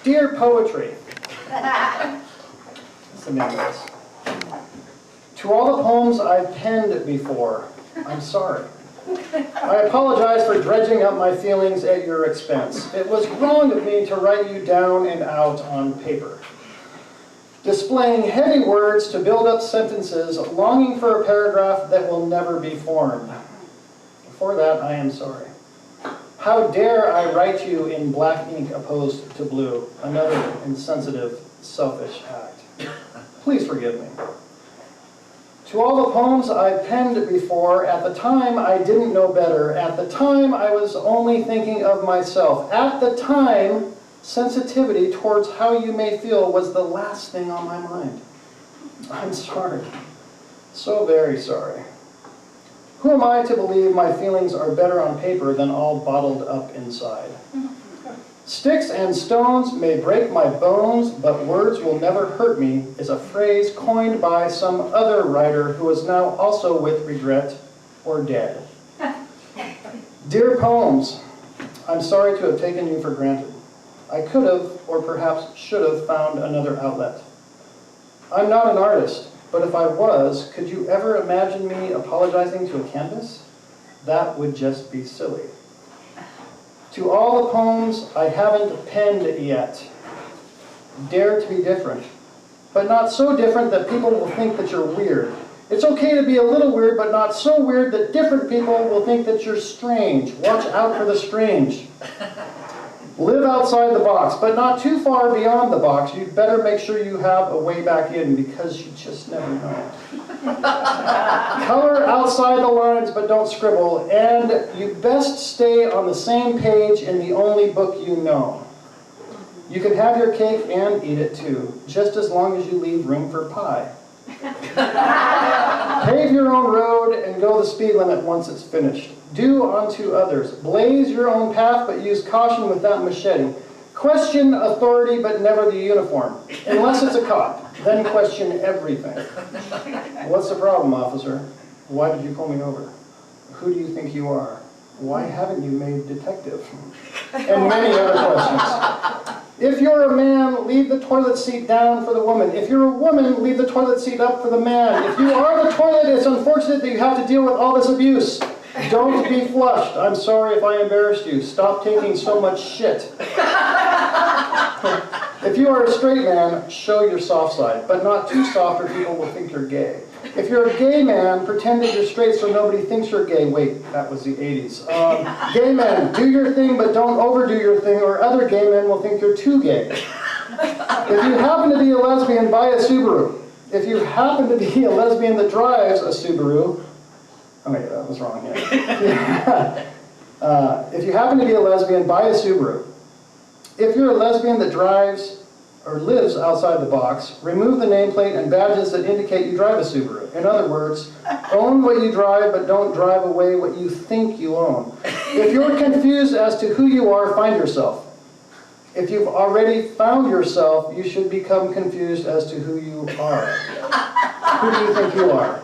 Dear Poetry. That's the name of this. To all the poems I've penned before, I'm sorry. I apologize for dredging up my feelings at your expense. It was wrong of me to write you down and out on paper. Displaying heavy words to build up sentences, longing for a paragraph that will never be formed. For that, I am sorry. How dare I write you in black ink opposed to blue, another insensitive, selfish act. Please forgive me. To all the poems I've penned before, at the time I didn't know better. At the time I was only thinking of myself. At the time, sensitivity towards how you may feel was the last thing on my mind. I'm sorry. So very sorry. Who am I to believe my feelings are better on paper than all bottled up inside? Sticks and stones may break my bones, but words will never hurt me is a phrase coined by some other writer who is now also with regret or dead. Dear poems, I'm sorry to have taken you for granted. I could have, or perhaps should have, found another outlet. I'm not an artist, but if I was, could you ever imagine me apologizing to a canvas? That would just be silly. To all the poems I haven't penned yet, dare to be different, but not so different that people will think that you're weird. It's okay to be a little weird, but not so weird that different people will think that you're strange. Watch out for the strange. Live outside the box, but not too far beyond the box. You'd better make sure you have a way back in because you just never know. Color outside the lines, but don't scribble. And you best stay on the same page in the only book you know. You can have your cake and eat it too, just as long as you leave room for pie. Pave your own road and go the speed limit once it's finished. Do unto others. Blaze your own path, but use caution with that machete. Question authority, but never the uniform. Unless it's a cop, then question everything. What's the problem, officer? Why did you pull me over? Who do you think you are? Why haven't you made detective? And many other questions. If you're a man, leave the toilet seat down for the woman. If you're a woman, leave the toilet seat up for the man. If you are the toilet, it's unfortunate that you have to deal with all this abuse. Don't be flushed. I'm sorry if I embarrassed you. Stop taking so much shit. If you are a straight man, show your soft side, but not too soft or people will think you're gay. If you're a gay man, pretend that you're straight so nobody thinks you're gay. Wait, that was the 80s. Gay men, do your thing, but don't overdo your thing, or other gay men will think you're too gay. If you happen to be a lesbian, buy a Subaru. If you happen to be a lesbian that drives a Subaru, oh wait, that was wrong here. If you happen to be a lesbian, buy a Subaru. If you're a lesbian that drives or lives outside the box, remove the nameplate and badges that indicate you drive a Subaru. In other words, own what you drive, but don't drive away what you think you own. If you're confused as to who you are, find yourself. If you've already found yourself, you should become confused as to who you are. Who do you think you are?